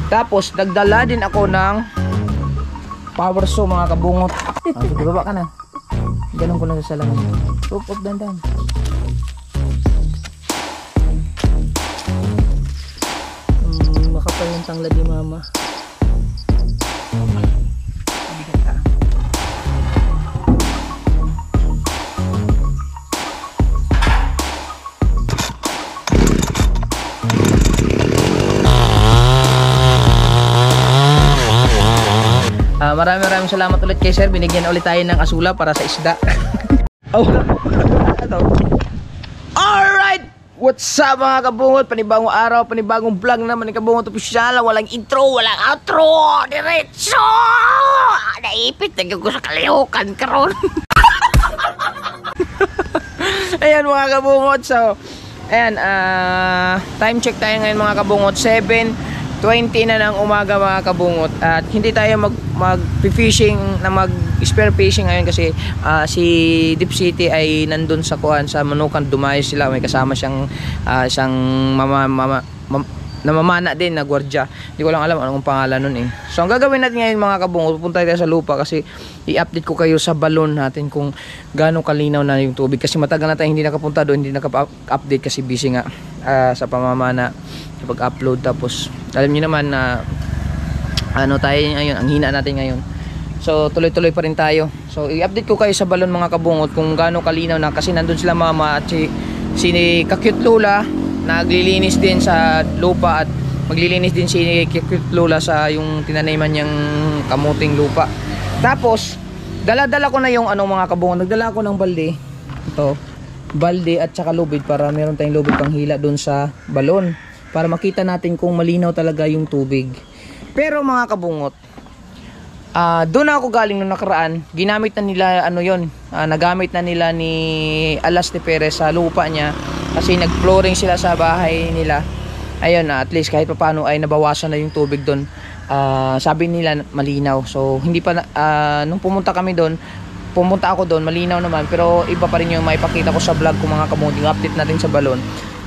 Tapos nagdala din ako ng power saw mga kabungot. Baba ka na. Ganun ko na sa salaman. Up, dandan. Makapal yung tanglad ni mama. Maraming salamat ulit kay sir. Binigyan ulit tayo ng asula para sa isda. Oh. Alright! What's up mga kabungot? Panibagong araw, panibagong vlog naman ni Kabungot Opisyal. Walang intro, walang outro. Diretso! Naipit, nagyan ko sa kalihukan karon. Ayan mga kabungot. So, ayan, time check tayo ngayon mga kabungot. 7:20 na ng umaga mga kabungot. At hindi tayo mag-fishing na mag-spear fishing ngayon kasi si Deep City ay nandun sa kuhan sa Manukan. Dumayo sila, may kasama siyang isang namamana din na gwardiya. Hindi ko lang alam anong pangalan nun eh. So ang gagawin natin ngayon mga kabungot, pupunta tayo sa lupa kasi i-update ko kayo sa balon natin kung gaano kalinaw na yung tubig. Kasi matagal na tayo hindi nakapunta doon, hindi naka-update kasi busy nga sa pamamana sa pag-upload. Tapos alam niyo naman na ano tayo ngayon, ang hina natin ngayon. So tuloy-tuloy pa rin tayo. So i-update ko kayo sa balon mga kabungot kung gaano kalinaw na, kasi nandun sila mama at si Ka-Cute Lola naglilinis din sa lupa at maglilinis din si Cute Lola sa yung tinaniman niyang kamuting lupa. Tapos dala-dala ko na yung ano mga kabungot, nagdala ako ng balde. Ito, balde at saka lubid para meron tayong lubid pang hila doon sa balon para makita natin kung malinaw talaga yung tubig. Pero mga kabungot, doon ako galing nung nakaraan. Ginamit na nila ano yon, nagamit na nila ni Alas de Perez sa lupa niya kasi nag-flooring sila sa bahay nila. Ayun, at least kahit paano ay nabawasan na yung tubig doon. Sabi nila malinaw. So hindi pa nung pumunta ako doon, malinaw naman, pero iba pa rin yung maipakita ko sa vlog ko mga kabungot, yung update natin sa balon.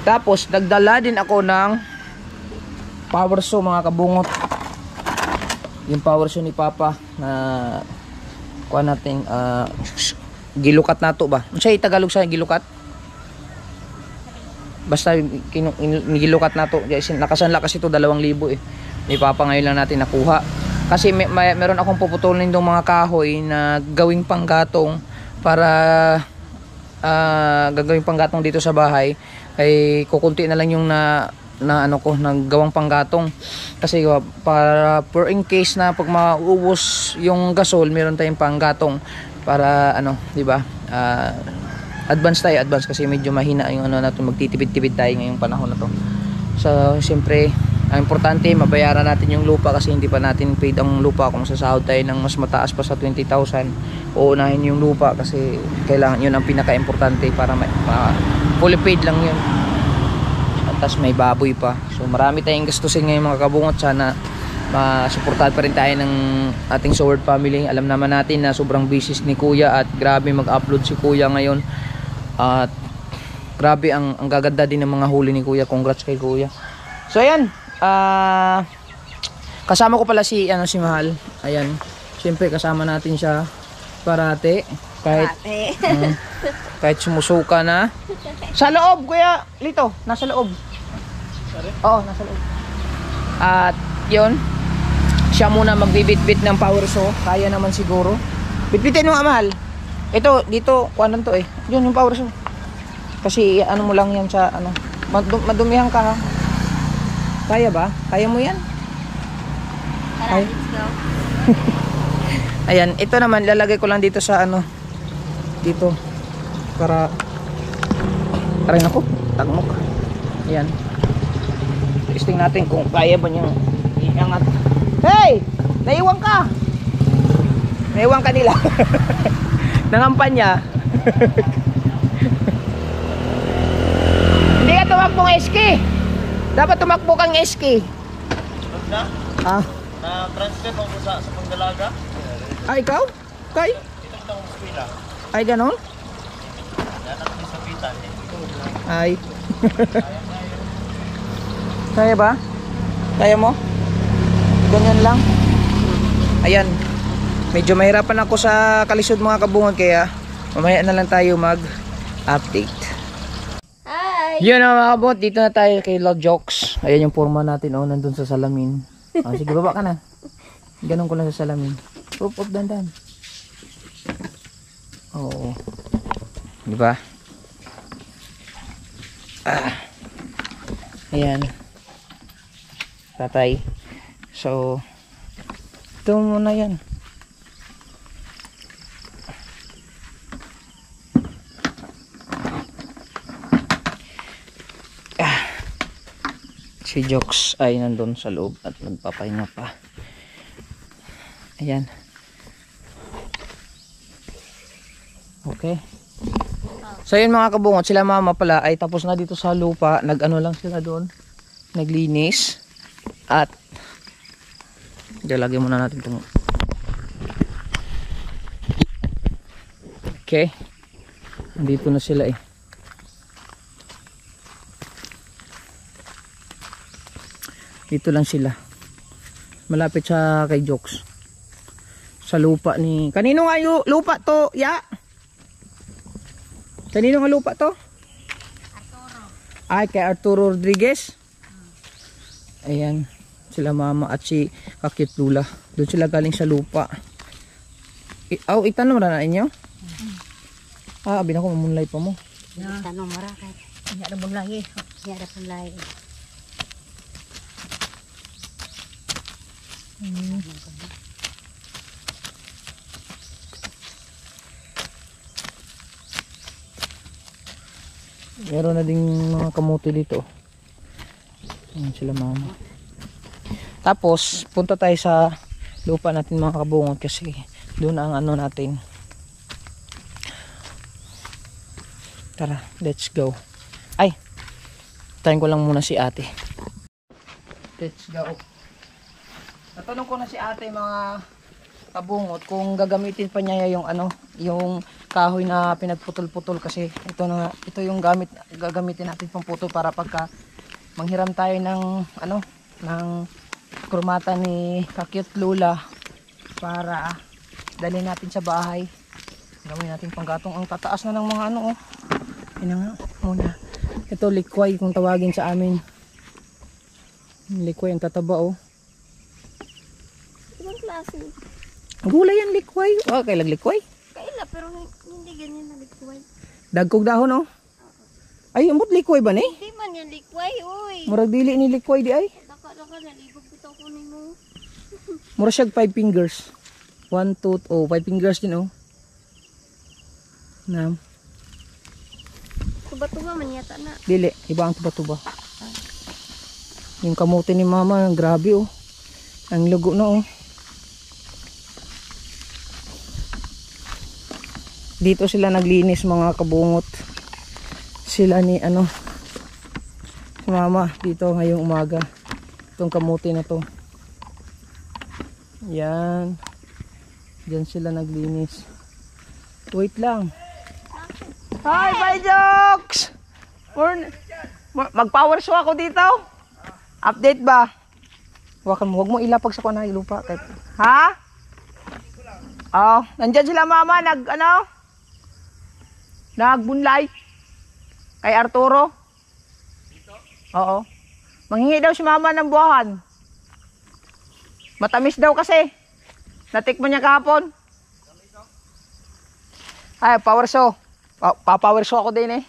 Tapos nagdala din ako ng power saw mga kabungot. Yung power saw ni Papa na kuha natin, gilukat nato ba? Ano siya Tagalog sa gilukat? Basta gilukat nato. Nakasanla kasi ito 2,000 eh. Ni Papa ngayon lang natin nakuha. Kasi meron akong puputulin ng mga kahoy na gawing panggatong para gagawing panggatong dito sa bahay. Ay kukunti na lang yung naggawang panggatong kasi para for in case na pag mauubos yung gasol, meron tayong panggatong para di ba? Advance kasi medyo mahina yung natin, magtitipid-tipid tayo ngayong panahon na to. So siyempre ang importante mabayaran natin yung lupa kasi hindi pa natin paid ang lupa. Kung sasahod tayo ng mas mataas pa sa 20,000, uunahin yung lupa kasi kailangan yun ang pinaka-importante para fully paid lang yun. Tapos may baboy pa. So marami tayong gastusin ngayon mga kabungot. Sana masuportahan pa rin tayo ng ating Sword family. Alam naman natin na sobrang busy ni Kuya at grabe mag-upload si Kuya ngayon. At grabe ang gaganda din ng mga huli ni Kuya. Congrats kay Kuya. So ayan, kasama ko pala si Mahal. Ayan, siyempre kasama natin siya parate. Kahit sumusuka na. Sa loob, Kuya Lito, nasa loob. Oo, nasa loob. At yun, siya muna magbibit-bit ng power saw. Kaya naman siguro. Bitbitin mo Mahal. Ito, dito, kuhanan to eh. Yun yung power saw. Kasi mo lang yan sa madumihan ka ha. Kaya ba? Kaya mo yan? Ay. Ayan, ito naman lalagay ko lang dito sa dito para rin ako tagmok. Ayan, testing natin kung kaya ba niyang iangat. Hey! Naiwan ka nila. Nangampan niya. Hindi ka tumakbo ng eski. Dapat tumakbo kang eski. Na-transfer mo sa Pangdalaga. Ikaw? Kay? Ay, ganon? Ay. Kaya ba? Kaya mo? ganyan lang. Ayan. Medyo mahirapan ako sa kalisod mga kabungot, kaya mamaya na lang tayo mag-update. Hi! Yun na mga kabungot, dito na tayo kay Love Jokes. Ayan yung forma natin, oh, nandun sa salamin. Sige, baba ka na. Ganun ko lang sa salamin. Up, dandan. Oo. Diba? Ayan. Tatay. So, ito muna yan. Si Jokes ay nandun sa loob at nagpapahinga pa. Ayan. Okay. So yun mga kabungot, sila mama pala ay tapos na dito sa lupa. Nag-ano lang sila doon. Naglinis. At lagyan muna natin itong. Okay. Nandito na sila eh. Dito lang sila. Malapit sa kay Jokes. Sa lupa ni... Kanino nga yung lupa to? Ya? Kanino nga lupa to? Arturo. Ay, kay Arturo Rodriguez. Ayan. Sila mama at si Kakit Lula. Doon sila galing sa lupa. Itanong na inyo? Abi na ko mamunlay pa mo. Tanong mara kay. Nya ra bunlay. Nya ra bunlay. Meron na ding mga kamote dito. Ayan sila mama. Tapos punta tayo sa lupa natin mga kabungot kasi doon ang ano natin. Tara, let's go. Ay, tayin ko lang muna si ate. Let's go. Natanong ko na si ate mga kabungot kung gagamitin pa niya yung ano, yung kahoy na pinagputol-putol kasi ito yung gagamitin natin pang putol para pagka manghiram tayo ng ano, ng krumata ni Kakit Lula para dalhin natin sa bahay. Gawin natin panggatong. Ang tataas na ng mga ano, oh. Ina nga muna. Ito likway kung tawagin sa amin. Likway ang tataba, oh. Ibang klase. Gulay yan, likway. Oh, kailang likway. Kaila pero hindi ganyan na likway. Dagkog dahon, oh. Ay, umot likway ba ni? Hindi man yan likway, uy. Murag dili ni likway di ay. Daka nalibog bitaw ko nimo. Mura siyag 5 fingers. 1, 2, 5 fingers din, oh. Nam. Tuba-tuba man yata na. Dili, iba ang tuba-tuba. Yung kamote ni mama, grabe, oh. Ang lugo na, oh. Dito sila naglinis mga kabungot. Sila ni ano, si mama dito ngayong umaga. Itong kamote na to. Yan. Diyan sila naglinis. Wait lang. Hi, bye Jokes! Mag-power show ako dito. Update ba? Huwag mo ilapag sa kuwan ng lupa. Ha? Oh, nandyan sila mama, nagbunlay kay Arturo. Oo. Manghingi daw si mama ng buwahan. Matamis daw kasi. Natikman niya kahapon. Ay, power show. Pa-power show ako din eh.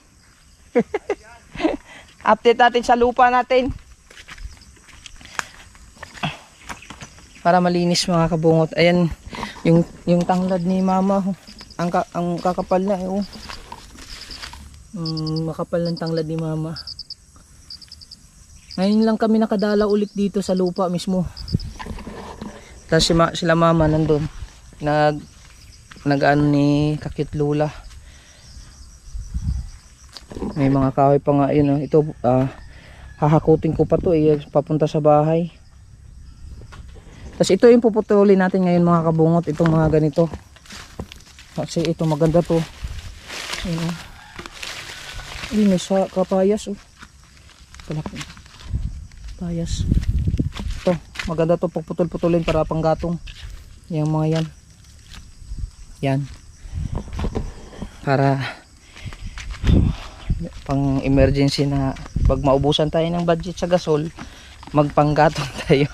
Update natin sa lupa natin. Para malinis mga kabungot. Ayan, yung tanglad ni mama. Ang kakapal na eh. Oh. Makapal ng tanglad ni mama. Ngayon lang kami nakadala ulit dito sa lupa mismo. Tapos sila mama nandun nag-ano ni Kakit Lula. May mga kahoy pa nga yun, oh. Ito hahakutin ko pa to eh, papunta sa bahay. Tapos ito yung puputulin natin ngayon mga kabungot, itong mga ganito kasi ito maganda to. Ayun, ay, may kapayas, oh. Palaki. Payas. Ito. Maganda to pagputol-putulin para panggatong. Yung mga yan. Yan. Para pang emergency na pag maubusan tayo ng budget sa gasol, magpanggatong tayo.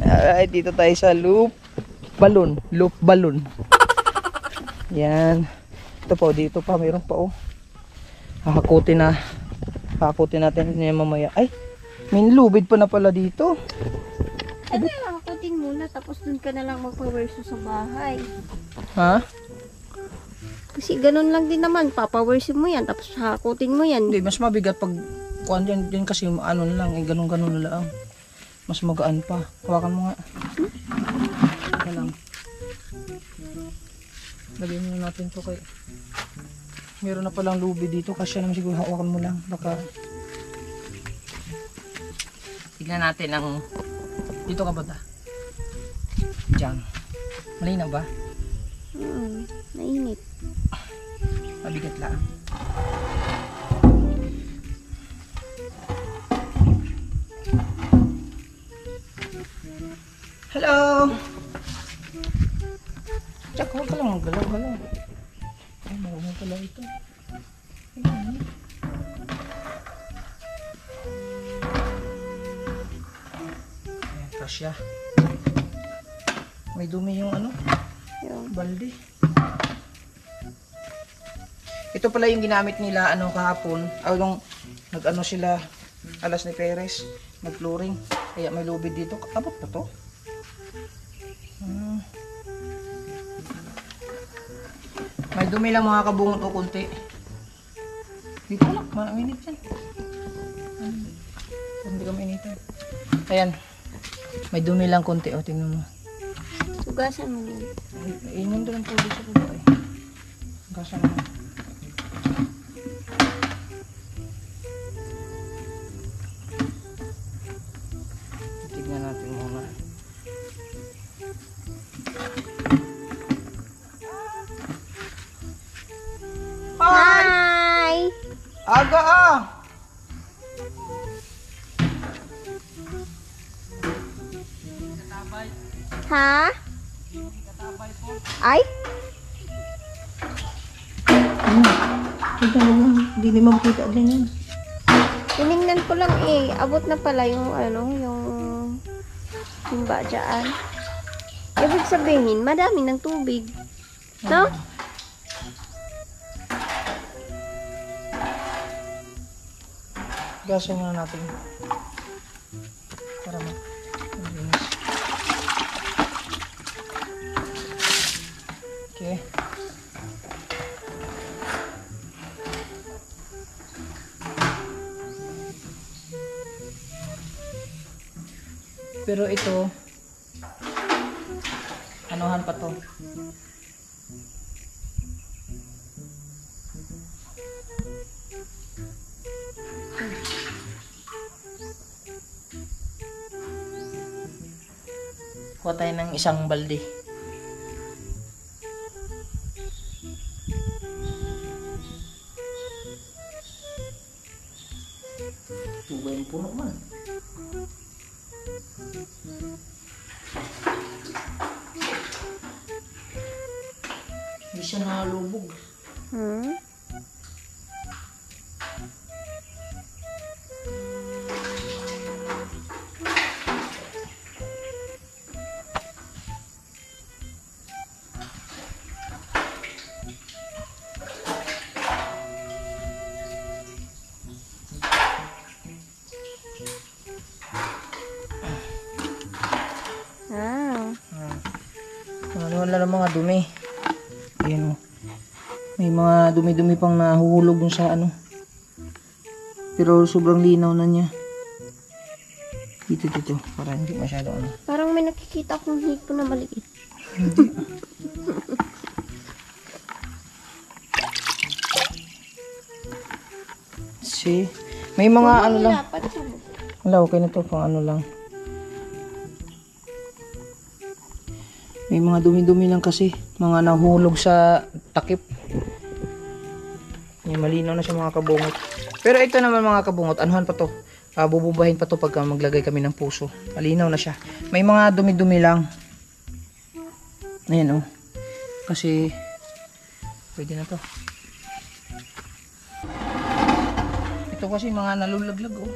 Alright, dito tayo sa loop balloon. Yan. Ito po, dito pa mayroon pa oh. Hahakutin natin niya mamaya. Ay, may lubid pa na pala dito. Ano yung hakutin muna tapos dun ka na lang magpa-werso sa bahay. Ha? Kasi ganun lang din naman, papawersin mo yan tapos hakutin mo yan. Hindi, mas mabigat pag kuan dyan kasi ano na lang, ganun-ganun na lang. Mas magaan pa. Hawakan mo nga. Ito lang. Lagyan muna natin to kay... Meron na palang lubi dito. Kasi naman siguro hawakan mo lang. Baka... Tignan natin ang... Dito ka ba ta? Diyan. Malinaw ba? Mainit. Mabigat lang. Hello! Jack, huwag ka lang maggalaw-galaw. Ay, marunong pala ito. Ayan. Ayan, kasya. May dumi yung ano? Yung Balde. Ito pala yung ginamit nila ano kahapon. Nung nag-ano sila alas ni Perez, nag-flooring. Kaya may lubid dito. Abot pa to? May dumi lang mga kabungot o kunti. Dito lang, mainit yan. Hindi ka mainitan. Ayan. May dumi lang kunti. O, tingnan mo. sugasan mo yun. Inom doon ang tubig sa baba eh. Gasa naman. Tignan natin muna. Hi! Aga ah! Ha? Ay? Hindi ni makita din yan. Tinignan ko lang eh. Abot na pala yung ano, yung badyaan. Ibig sabihin, madami ng tubig. No? Gasin muna natin. Para malinis. Okay. Pero ito, anuhan pa to. Kuha tayo ng isang balde. Tuba yung puno man. Hindi siya nalubog. Hmm? Wala ng mga dumi. Ayan o. May mga dumi-dumi pang nahuhulog yung sa ano. Pero sobrang linaw na niya. Dito. Para hindi masyado ano. Parang may nakikita akong hipon na maliit. See? May mga ano lang. Dapat siya. Wala, okay na to. Pang ano lang. May mga dumi-dumi lang kasi. Mga nahulog sa takip. Yan, malinaw na siya mga kabungot. Pero ito naman mga kabungot. Anuhan pa to? Bubumbahin pa to pagka maglagay kami ng puso. Malinaw na siya. May mga dumi-dumi lang. Ayan, oh. Kasi pwede na to. Ito kasi mga nalulaglag, oh.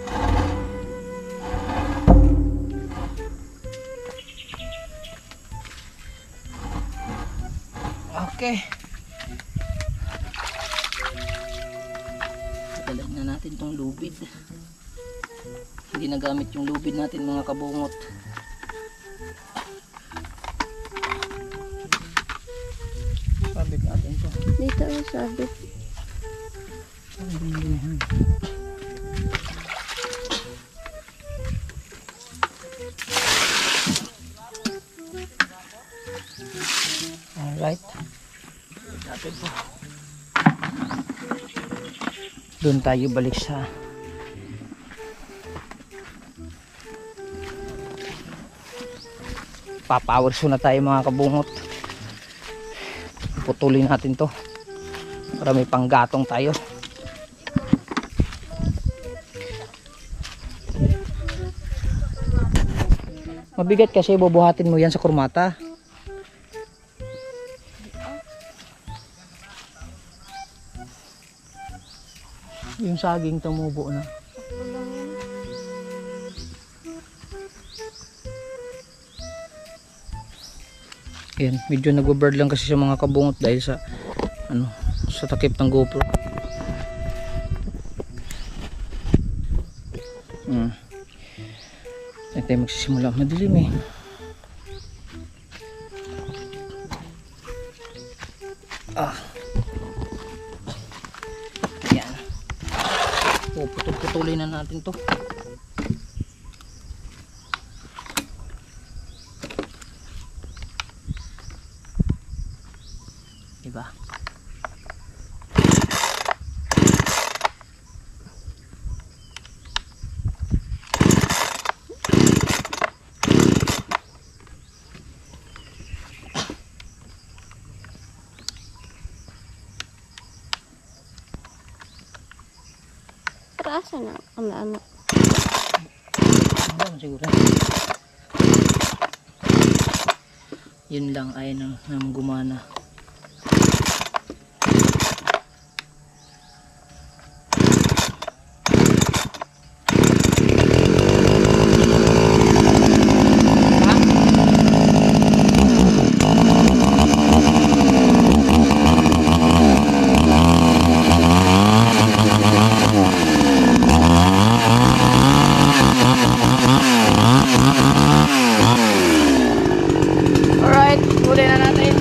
Okay. Tagalagyan na natin tong lubid. Hindi nagamit yung lubid natin, mga kabungot. Sabit natin to. Dito yung sabit. Alright. Natin po. Doon tayo balik sa papower so na tayo, mga kabungot. Putulin natin to para may panggatong tayo. Mabigat kasi bubuhatin mo yan sa kurmata. Yung saging tumubo na. Ayan, medyo nag-bird lang kasi sa mga kabungot dahil sa sa takip ng GoPro. Ayan tayo magsisimula. Madilim eh. Ayan. Putol-putulin na natin to. Diba? Trasa na ang anak. Ano siguro? Yun lang ay nang gumana. Alright, huli na natin.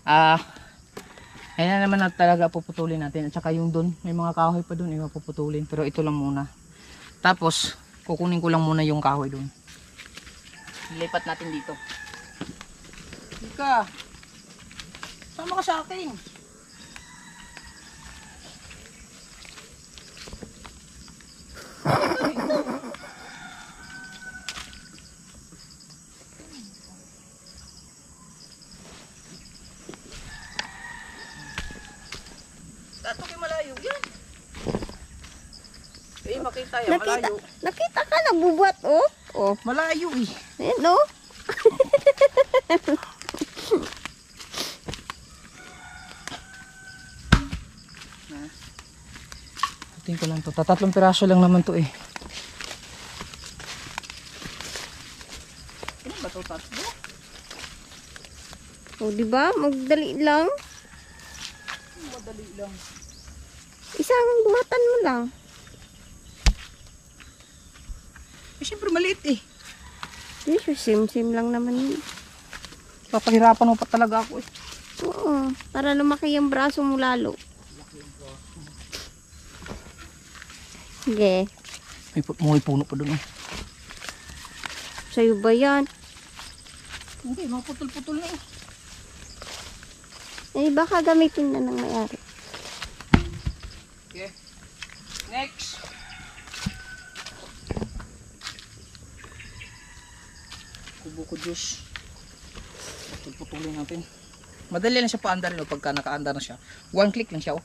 Ayan na naman na talaga puputulin natin. At saka yung dun, may mga kahoy pa dun, puputulin. Pero ito lang muna. Tapos, kukunin ko lang muna yung kahoy dun. Lipat natin dito. Ika, sama ka sa akin. Dato kayo malayo yan. Eh, makita yan, malayo. Nakita ka, nagbubuhat, oh. Oh, Malayo eh. ayan, oh. Tingin ko lang to. Tatlong piraso lang naman to eh. Ano ba to? Tatlo? Oh, di ba? Magdali lang. Madali lang. Isang buhatan mo lang. Eh, syempre maliit eh. Yes, sim-sim lang naman yun. Papahirapan mo pa talaga ako eh. Oo, para lumaki yung braso mo lalo. Sige. May puno pa doon eh. Sa'yo ba yan? Hindi, mga putol-putol na eh. Eh, baka gamitin na ng may-ari. Okay. Next. Kubo juice. Putulin natin. Madali lang siya paandar no pagka nakaandar na siya. One click lang siya oh.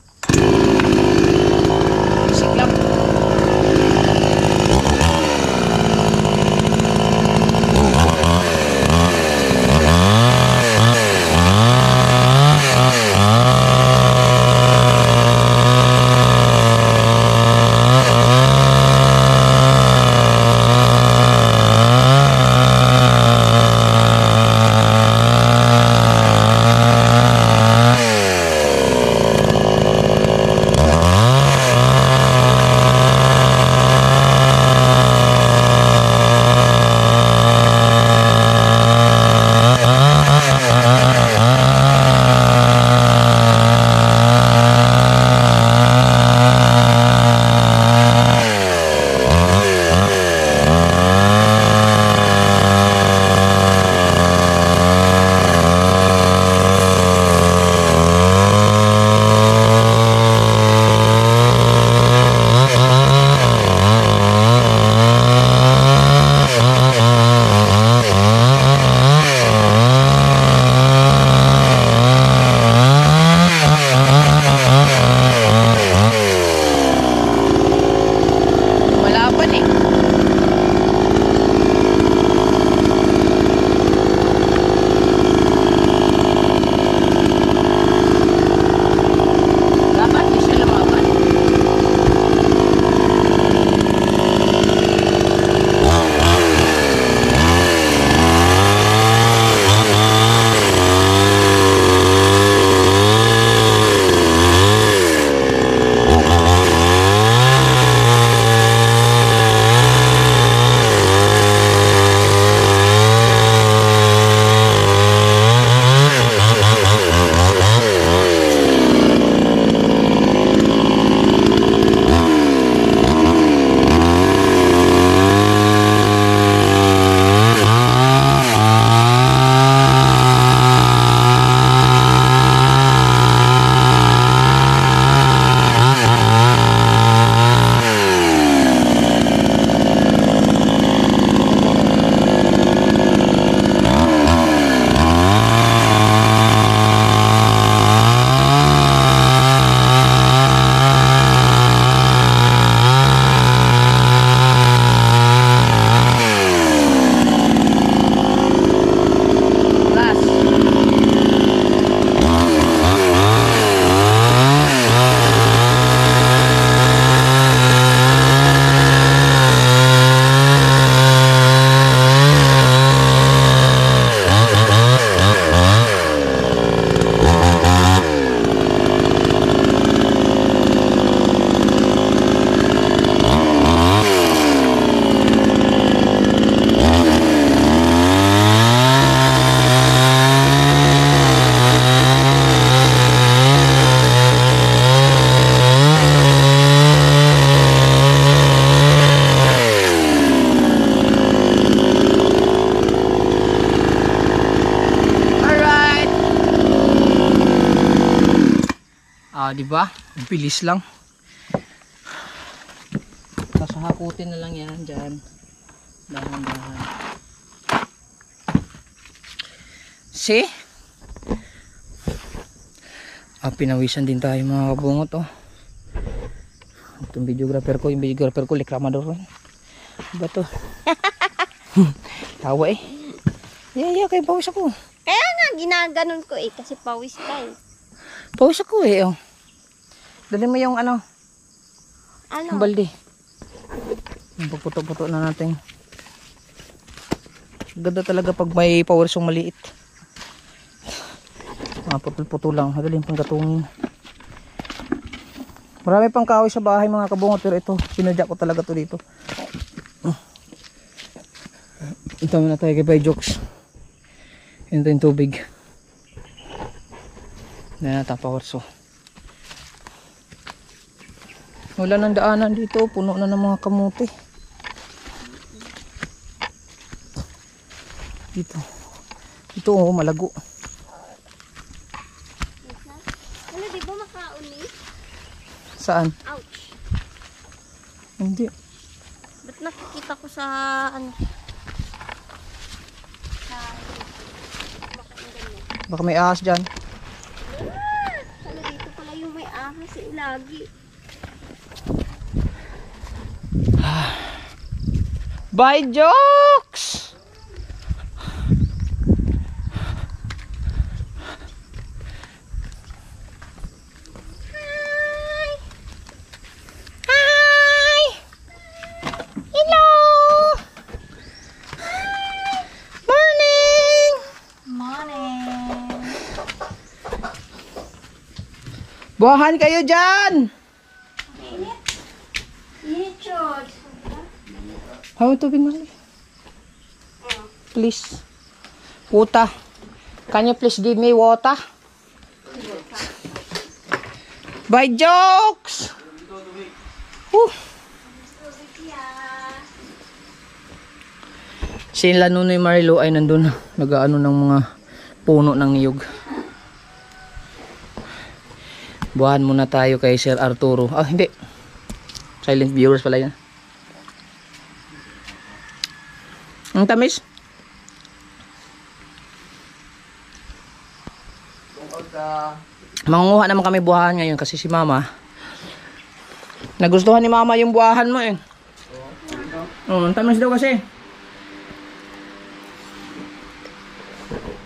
Basic lang. Di ba? Ang bilis lang. Tapos hakutin na lang yan dyan. Dahan-dahan. See? Pinawisan din tayo mga kabungot, oh. Itong videographer ko, yung videographer ko, likramador. Diba to? Tawa eh. Yeah, kayo pawis ako. Kaya nga, ginaganon ko eh, kasi pawis ka eh. Pawis ako eh, oh. Dali mo yung ano, Ano? yung balde. Yung pagputo-puto na natin. Ganda talaga pag may power song maliit. Mga putol-puto lang, madaling pang gatungin. Marami pang kahoy sa bahay mga kabungot, pero ito, sinadya ko talaga to dito. Ito muna tayo kay Bay Jokes. Ito yung tubig. Yan na tapawarso. Wala nang daanan dito, puno na ng mga kamuti. Dito oh, malago. Ano, di ba makauni? Saan? Ouch. Hindi. Ba't nakikita ko sa ano? Sa Baka may ahas dyan. ano dito pala yung may ahas eh, lagi. Bye, Jokes! Hi! Hello! Morning! Morning! Buhahan kayo dyan! Init, George. Hawa tubig mali. Please. Puta. Can you please give me water? Bye, Jokes! Sila Nunoy Marilo ay nandun. Nag-ano ng mga puno ng niyog. Buhahan muna tayo kay Sir Arturo. Ah, hindi. Silent viewers pala yan. Ang tamis. Mangunguha naman kami buhahan ngayon kasi si Mama. Nagustuhan ni Mama yung buhahan mo eh. Ang tamis daw kasi.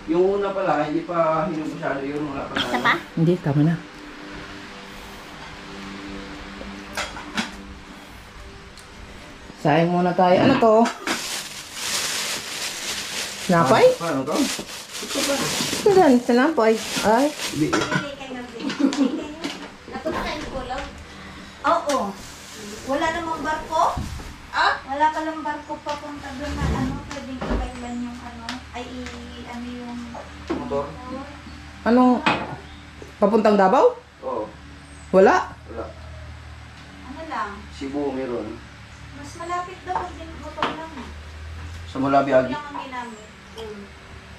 Yung una pala, hindi pa hinog masyado. Yung wala pa na. Isa pa? Hindi, tama na. Sayang muna tayo. Ano to? Sinapay? Paano to? Saan? Sinapay? Ay. Napuntahin ko lang. Oo. Wala namang barko? Ah? Wala ka lang barko papunta doon na ano, pwedeng ikailan yung ano, ay ano yung Motor? Anong? Papuntang Davao? Oo. Wala. Wala. ano lang. Cebu meron. Mas malapit daw pag din motor lang. Sa Malabi Ito Agi. lang ang ginamit.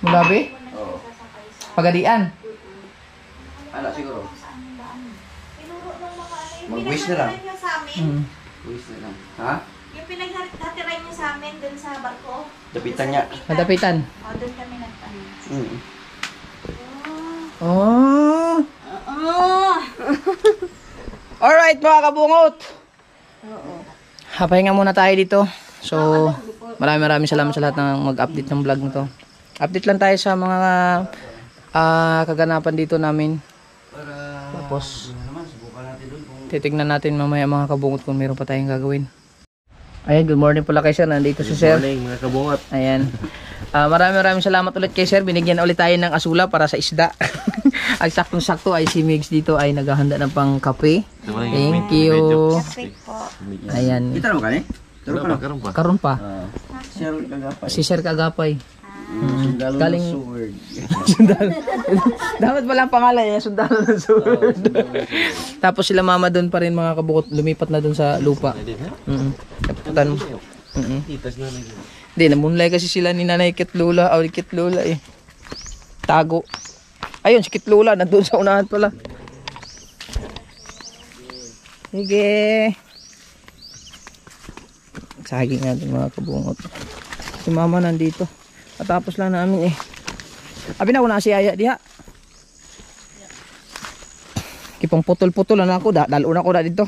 Mulabi? Muna Oo. siya sasakay sa... Pagadian? Anak siguro. Kung saan yung daan. Tinuro ng mga ano, yung Mag-wish na lang. pinaghatiran niyo sa amin. Hmm. Luis na lang. Ha? Yung pinaghatiran niyo sa amin dun sa barko. Dapitan niya. Madapitan. O, doon kami nagtanong. Mm. Oh. Oo. Alright mga kabungot. Pahinga muna tayo dito. So, maraming salamat sa lahat ng mag-update ng vlog na to. Update lang tayo sa mga kaganapan dito namin. Tapos, Naman, subukan natin doon kung... titignan natin mamaya mga kabungot kung meron pa tayong gagawin. Ayan, good morning pala kay Sir. Nandito si Sir. morning mga kabungat. Ayan. Maraming salamat ulit kay Sir. Binigyan ulit tayo ng asula para sa isda. Ay saktong-sakto ay si Migs dito ay naghahanda ng pang kape. Thank you. Perfect po. Ayan. Kita mo ka ni? Karon pa. Sir Kagapay. Si Sir Kagapay. Sundalo Galing- ng sword. Dapat pala ang pangalan niya, sundalo ng sword. Tapos sila Mama doon pa rin mga kabukot, lumipat na doon sa lupa. Kaputan mo. Hindi, namunlay kasi sila ni Nanay Kit Lola, o Kit Lola eh. Tago. Ayun, si Kit Lola, nandun sa unahan pala. Sige. Saging natin mga kabungot. Si mama nandito. Patapos lang namin eh. Abi na wala si Aya diha. Kipong putol-putol na ako. Dalo na ko na dito.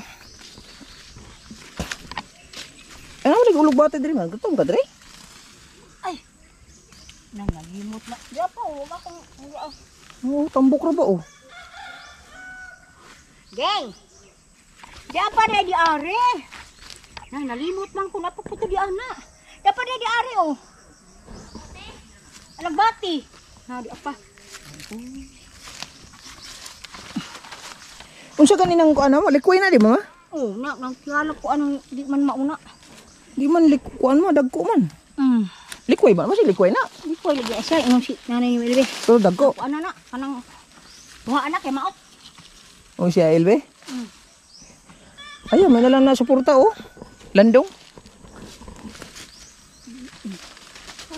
Ano mo nag-ulog bata diri man? Gutom ka diri? Nangalimot na. Di pa, huwag akong... Oo, tambok ra ba oh. Geng! Di pa na di ari. Nalimot man ko. Napaputo di ana. Di pa na di ari oh. Alagbati. Di pa. Unsa kaninang ko ano mo? Likoy na di mo? Oh, nagkialap ko anong di man mauna. Di man likuan mo, dagko man. Likoy ba? Masi likoy na. Di ko lagi siya. Inong si nanay ni Wilbe. Pero dagko. Ano na? Kanang... Mga anak kay maot. O siya Elbe? Ayun, may nalang na suporta oh. Landong.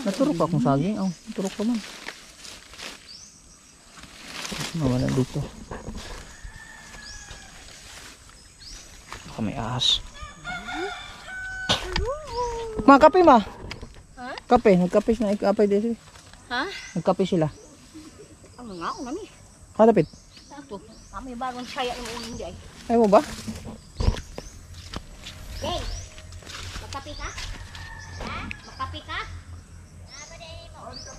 Naturok akong saging. Oh, naturok pa man. Mawala dito. Baka may ahas. Ma, kape ma. Ha? Kape, nagkape na ikapay dito. Ha? Nagkape sila. Ang nga ako nami. Kalapit. Ito. Kami baron siya yung uling di ay. Ay mo ba? Geng! Magkapi ka? Ha? Magkapi ka?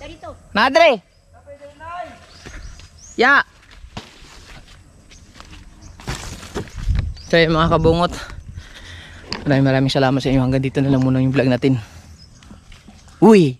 Dito. Madre! Ya! So yun mga kabungot, maraming salamat sa inyo. Hanggang dito na lang muna yung vlog natin. Uy!